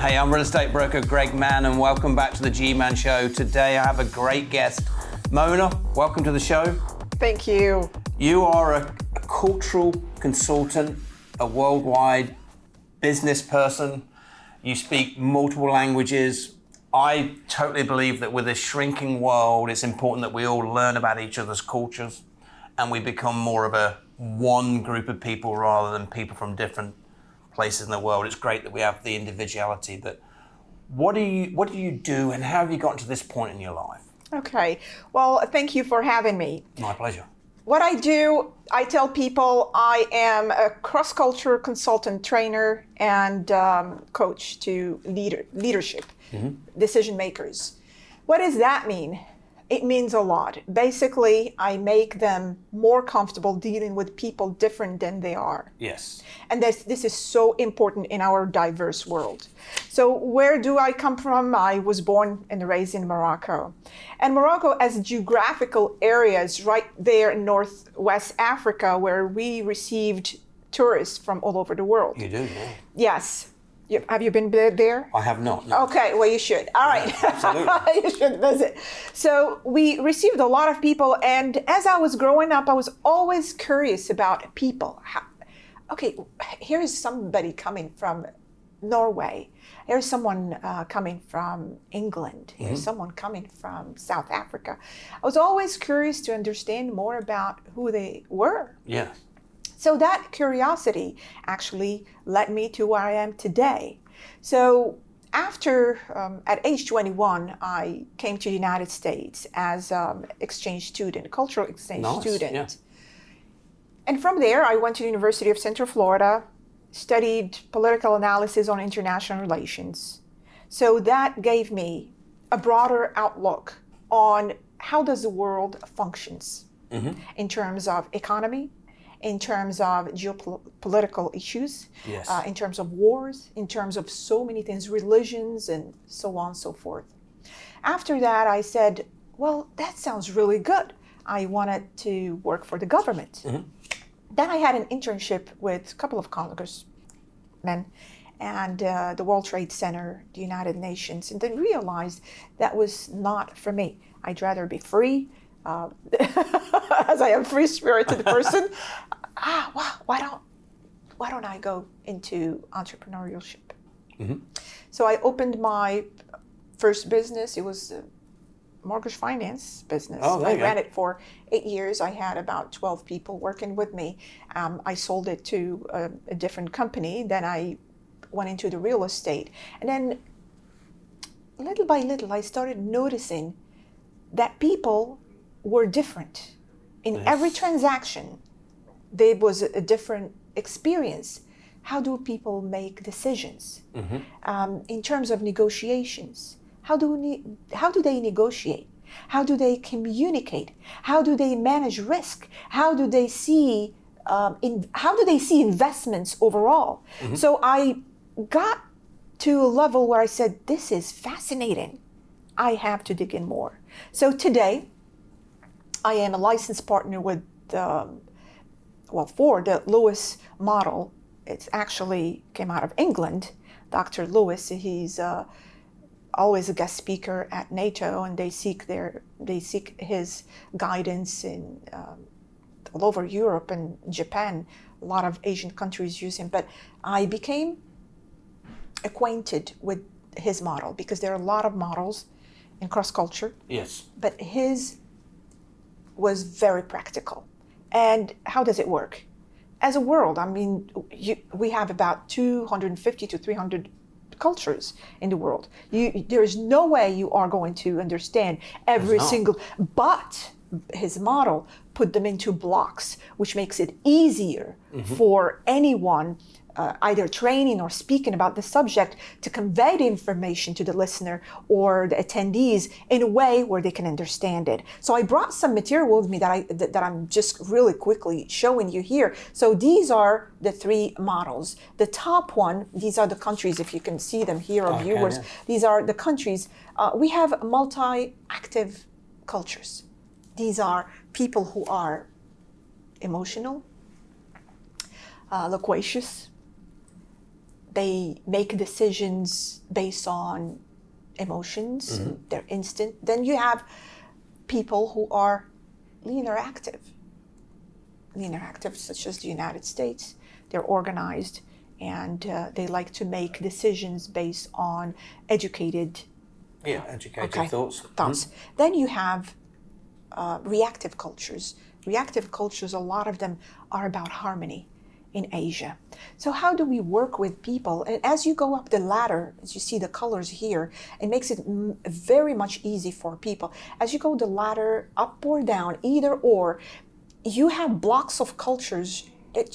Hey, I'm real estate broker Greg Mann, and welcome back to the GMANN Show. Today I have a great guest. Mona, welcome to the show. Thank you. You are a cultural consultant, a worldwide business person. You speak multiple languages. I totally believe that with a shrinking world, it's important that we all learn about each other's cultures and we become more of a one group of people rather than people from different places in the world. It's great that we have the individuality, but what do you do and how have you gotten to this point in your life? Okay. Well, thank you for having me. My pleasure. What I do, I tell people I am a cross-culture consultant, trainer, and coach to leadership, decision makers. What does that mean? It means a lot. Basically, I make them more comfortable dealing with people different than they are. Yes. And this is so important in our diverse world. So where do I come from? I was born and raised in Morocco. And Morocco has geographical areas right there in Northwest Africa where we received tourists from all over the world. You do, yeah. Yes. Have you been there? I have not. No. Okay, well, you should. All right. Yeah, absolutely. You should visit. So we received a lot of people, and as I was growing up, I was always curious about people. Okay, here is somebody coming from Norway. Here's someone coming from England. Here's someone coming from South Africa. I was always curious to understand more about who they were. Yeah. So that curiosity actually led me to where I am today. So after, at age 21, I came to the United States as exchange student, cultural exchange student. Yeah. And from there, I went to the University of Central Florida, studied political analysis on international relations. So that gave me a broader outlook on how does the world functions in terms of economy, in terms of geopolitical issues, yes. In terms of wars, in terms of so many things, religions, and so on and so forth. After that, I said, well, that sounds really good. I wanted to work for the government. Then I had an internship with a couple of congressmen and the World Trade Center, the United Nations, and then realized that was not for me. I'd rather be free, as I am free-spirited person. Why don't I go into entrepreneurship? So I opened my first business. It was a mortgage finance business. I ran it for 8 years. I had about 12 people working with me. I sold it to a different company. Then I went into the real estate. And then little by little, I started noticing that people were different. In every transaction, there was a different experience. How do people make decisions? In terms of negotiations, how do they negotiate? How do they communicate? How do they manage risk? How do they see investments overall? So I got to a level where I said, this is fascinating. I have to dig in more. So today, I am a licensed partner with for the Lewis model. It actually came out of England. Dr. Lewis, he's always a guest speaker at NATO, and they seek his guidance in all over Europe and Japan. A lot of Asian countries use him. But I became acquainted with his model because there are a lot of models in cross-culture. Yes. But his was very practical. And how does it work? As a world, I mean, we have about 250 to 300 cultures in the world. There is no way you are going to understand every single, but his model put them into blocks, which makes it easier for anyone either training or speaking about the subject to convey the information to the listener or the attendees in a way where they can understand it. So I brought some material with me that I'm just really quickly showing you here. So these are the three models. The top one, these are the countries, if you can see them here, or viewers. These are the countries. We have multi-active cultures. These are people who are emotional, loquacious. they make decisions based on emotions, and their instinct. Then you have people who are leaner active, such as the United States. They're organized, and they like to make decisions based on educated thoughts. Then you have reactive cultures. Reactive cultures, a lot of them are about harmony in Asia. So how do we work with people? And as you go up the ladder, as you see the colors here, it makes it very much easy for people. As you go the ladder up or down, either or, you have blocks of cultures that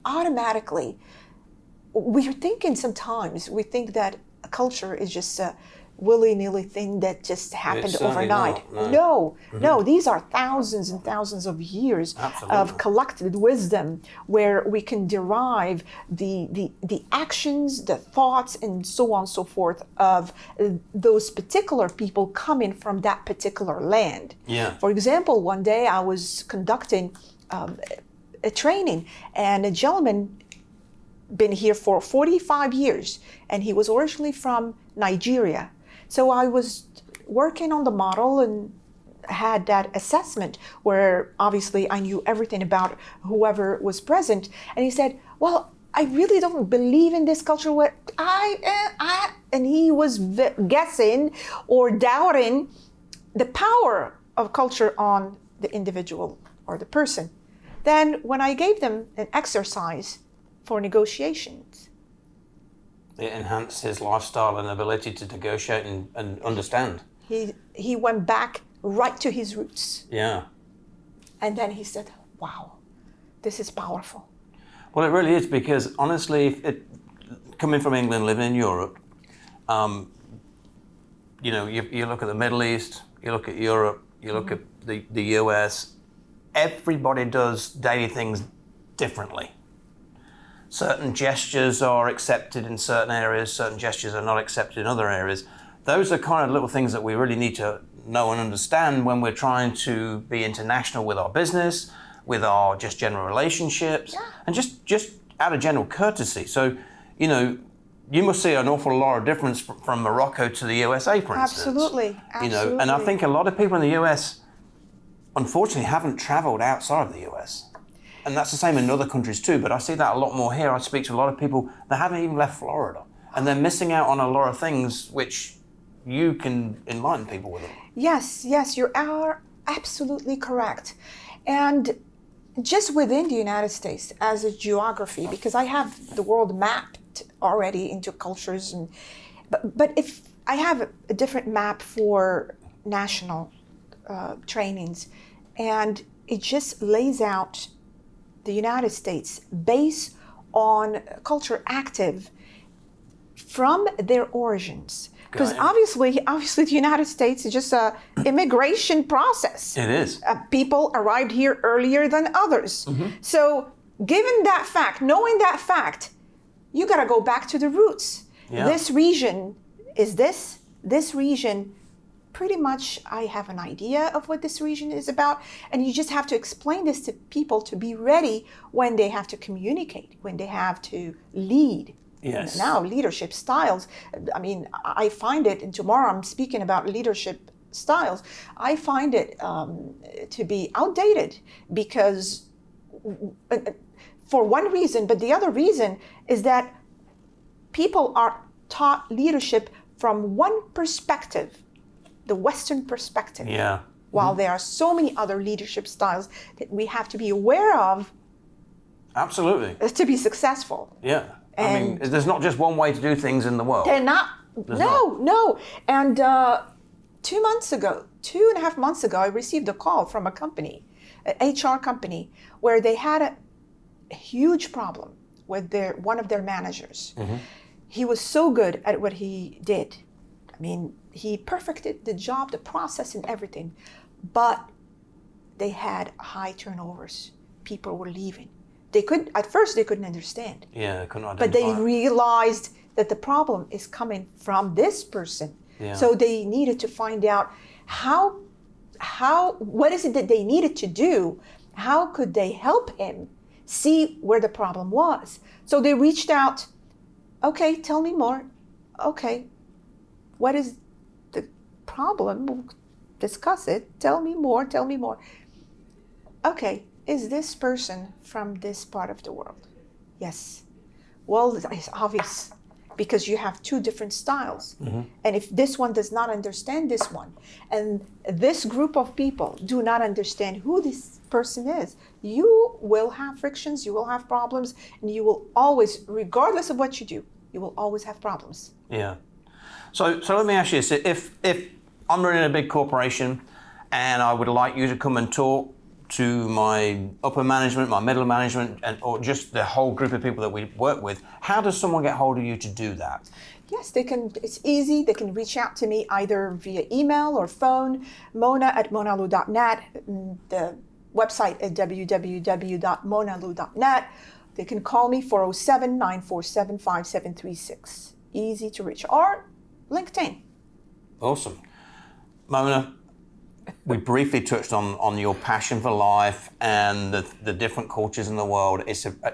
automatically, we're thinking sometimes, we think that a culture is just a willy-nilly thing that just happened overnight. No, these are thousands and thousands of years of collected wisdom where we can derive the actions, the thoughts, and so on and so forth of those particular people coming from that particular land. For example, one day I was conducting a training, and a gentleman been here for 45 years, and he was originally from Nigeria. So I was working on the model and had that assessment where obviously I knew everything about whoever was present. And he said, well, I really don't believe in this culture. And he was guessing or doubting the power of culture on the individual or the person. Then when I gave them an exercise for negotiations, it enhanced his lifestyle and ability to negotiate and understand. He went back right to his roots. Yeah. And then he said, wow, this is powerful. Well, it really is, because honestly, coming from England, living in Europe, you look at the Middle East, you look at Europe, you look at the US, everybody does daily things differently. Certain gestures are accepted in certain areas, certain gestures are not accepted in other areas. Those are kind of little things that we really need to know and understand when we're trying to be international with our business, with our just general relationships, and just out of general courtesy. So, you must see an awful lot of difference from Morocco to the USA, for instance. Absolutely. And I think a lot of people in the US, unfortunately, haven't traveled outside of the US. And that's the same in other countries too, but I see that a lot more here. I speak to a lot of people that haven't even left Florida, and they're missing out on a lot of things which you can enlighten people with them. Yes, you are absolutely correct. And just within the United States as a geography, because I have the world mapped already into cultures, but if I have a different map for national trainings, and it just lays out the United States based on culture active from their origins. Because obviously the United States is just an immigration process. It is. People arrived here earlier than others. So given that fact, knowing that fact, you got to go back to the roots. This region is this region. Pretty much I have an idea of what this region is about, and you just have to explain this to people to be ready when they have to communicate, when they have to lead. Yes. Now, leadership styles, I mean, I find it, and tomorrow I'm speaking about leadership styles, I find it to be outdated because for one reason, but the other reason is that people are taught leadership from one perspective, the Western perspective. While there are so many other leadership styles that we have to be aware of. Absolutely. To be successful. Yeah. I mean, there's not just one way to do things in the world. They're not. No. And 2.5 months ago, I received a call from a company, an HR company, where they had a huge problem with one of their managers. He was so good at what he did. I mean, he perfected the job, the process, and everything. But they had high turnovers. People were leaving. At first they couldn't understand. Yeah, they couldn't identify. But they realized that the problem is coming from this person. So they needed to find out what is it that they needed to do? How could they help him see where the problem was? So they reached out Okay, tell me more. Okay, what is the problem? We'll discuss it. Tell me more, tell me more. Okay, is this person from this part of the world? Yes. Well, it's obvious because you have two different styles. And if this one does not understand this one, and this group of people do not understand who this person is, you will have frictions, you will have problems, and you will always, regardless of what you do, you will always have problems. Yeah. So let me ask you this. If I'm running a big corporation and I would like you to come and talk to my upper management, my middle management, or just the whole group of people that we work with, how does someone get hold of you to do that? Yes, they can. It's easy. They can reach out to me either via email or phone, mona@monalu.net, the website at www.monalu.net. They can call me 407-947-5736. Easy to reach. Or LinkedIn. Awesome. Mona, we briefly touched on your passion for life and the different cultures in the world.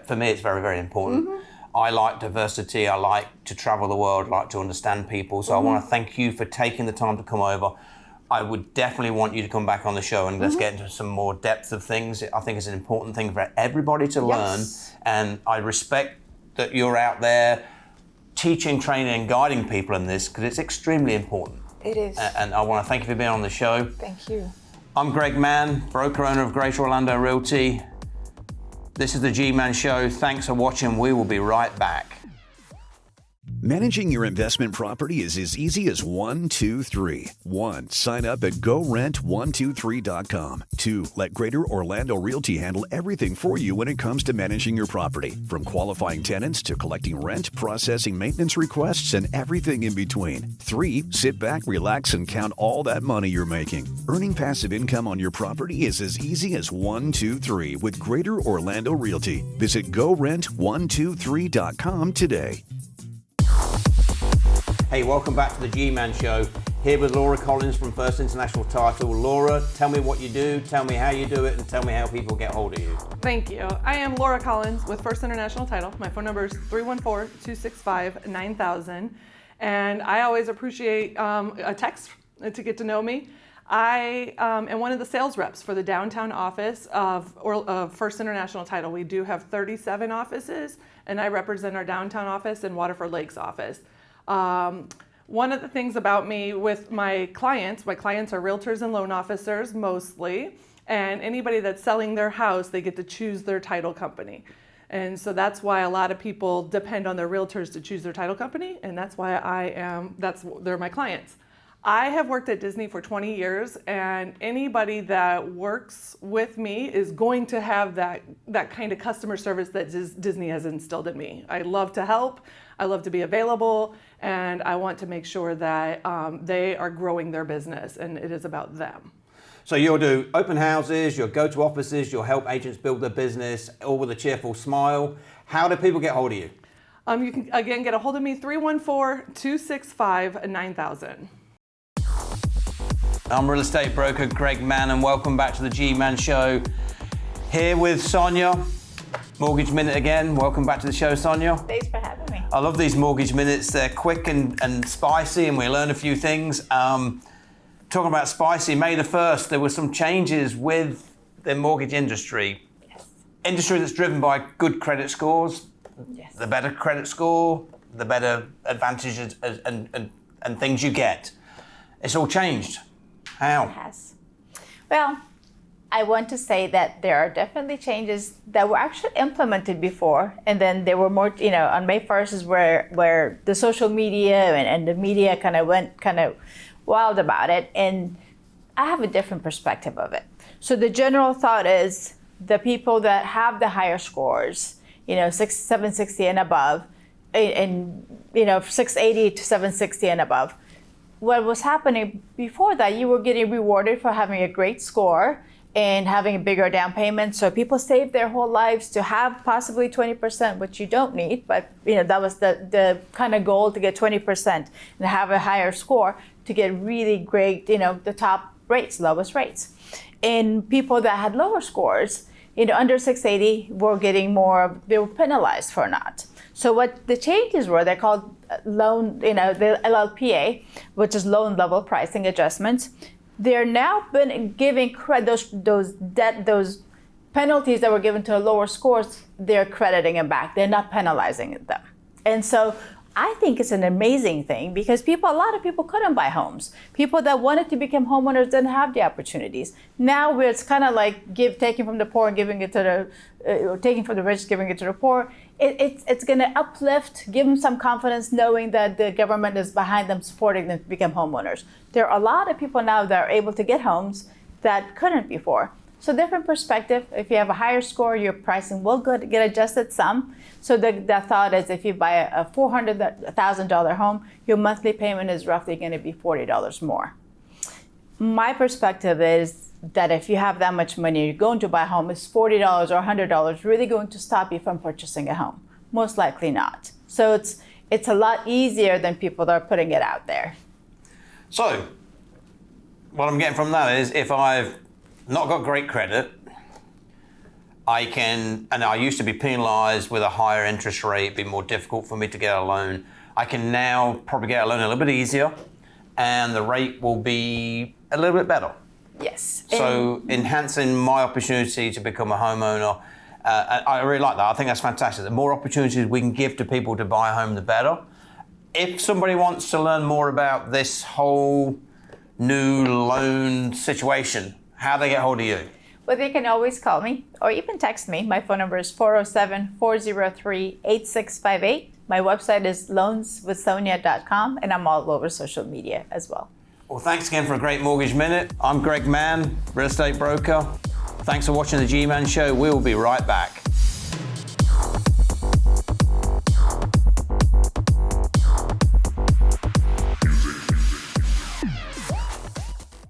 For me, it's very, very important. I like diversity. I like to travel the world, like to understand people. So I want to thank you for taking the time to come over. I would definitely want you to come back on the show and let's get into some more depth of things. I think it's an important thing for everybody to learn. And I respect that you're out there teaching, training, and guiding people in this because it's extremely important. It is. And I want to thank you for being on the show. Thank you. I'm Greg Mann, broker owner of Greater Orlando Realty. This is the GMANN Show. Thanks for watching. We will be right back. Managing your investment property is as easy as 1, 2, 3. 1. Sign up at GoRent123.com. 2. Let Greater Orlando Realty handle everything for you when it comes to managing your property. From qualifying tenants to collecting rent, processing maintenance requests, and everything in between. 3. Sit back, relax, and count all that money you're making. Earning passive income on your property is as easy as 1, 2, 3 with Greater Orlando Realty. Visit GoRent123.com today. Hey, welcome back to the GMANN Show. Here with Laura Collins from First International Title. Laura, tell me what you do, tell me how you do it, and tell me how people get hold of you. Thank you. I am Laura Collins with First International Title. My phone number is 314-265-9000. And I always appreciate a text to get to know me. I am one of the sales reps for the downtown office of First International Title. We do have 37 offices, and I represent our downtown office and Waterford Lakes office. One of the things about me with my clients are realtors and loan officers mostly, and anybody that's selling their house, they get to choose their title company. And so that's why a lot of people depend on their realtors to choose their title company, and that's why they're my clients. I have worked at Disney for 20 years, and anybody that works with me is going to have that kind of customer service that Disney has instilled in me. I love to help, I love to be available, and I want to make sure that they are growing their business, and it is about them. So you'll do open houses, you'll go to offices, you'll help agents build their business, all with a cheerful smile. How do people get hold of you? You can, again, get a hold of me, 314-265-9000. I'm real estate broker Greg Mann, and welcome back to the GMANN Show. Here with Sonia, Mortgage Minute again. Welcome back to the show, Sonia. Thanks for having me. I love these mortgage minutes. They're quick and spicy, and we learn a few things. Talking about spicy, May the 1st, there were some changes with the mortgage industry. Yes. Industry that's driven by good credit scores. Yes. The better credit score, the better advantages and things you get. It's all changed. How? It has. Well, I want to say that there are definitely changes that were actually implemented before, and then there were more, on May 1st is where the social media and the media kind of went wild about it, and I have a different perspective of it. So the general thought is the people that have the higher scores, 760 and above, and 680 to 760 and above, what was happening before that, you were getting rewarded for having a great score and having a bigger down payment. So people saved their whole lives to have possibly 20%, which you don't need, but that was the kind of goal, to get 20% and have a higher score to get really great, the top rates, lowest rates. And people that had lower scores, under 680 were getting more, they were penalized for not. So what the changes were, they're called loan, the LLPA, which is loan level pricing adjustments. They're now been giving those penalties that were given to lower scores, they're crediting them back. They're not penalizing them. And so I think it's an amazing thing because a lot of people couldn't buy homes. People that wanted to become homeowners didn't have the opportunities. Now where it's kind of like taking from the poor and giving it to taking from the rich, giving it to the poor. It's going to uplift, give them some confidence, knowing that the government is behind them, supporting them to become homeowners. There are a lot of people now that are able to get homes that couldn't before. So different perspective. If you have a higher score, your pricing will get adjusted some. So the thought is if you buy a $400,000 home, your monthly payment is roughly going to be $40 more. My perspective is that if you have that much money, you're going to buy a home, is $40 or $100 really going to stop you from purchasing a home? Most likely not. So it's a lot easier than people that are putting it out there. So what I'm getting from that is if I've not got great credit, and I used to be penalized with a higher interest rate, it'd be more difficult for me to get a loan. I can now probably get a loan a little bit easier and the rate will be a little bit better. Yes. So enhancing my opportunity to become a homeowner, I really like that. I think that's fantastic. The more opportunities we can give to people to buy a home, the better. If somebody wants to learn more about this whole new loan situation, how do they get hold of you? Well, they can always call me or even text me. My phone number is 407-403-8658. My website is loanswithsonia.com, and I'm all over social media as well. Well, thanks again for a great Mortgage Minute. I'm Greg Mann, real estate broker. Thanks for watching the GMANN Show. We'll be right back.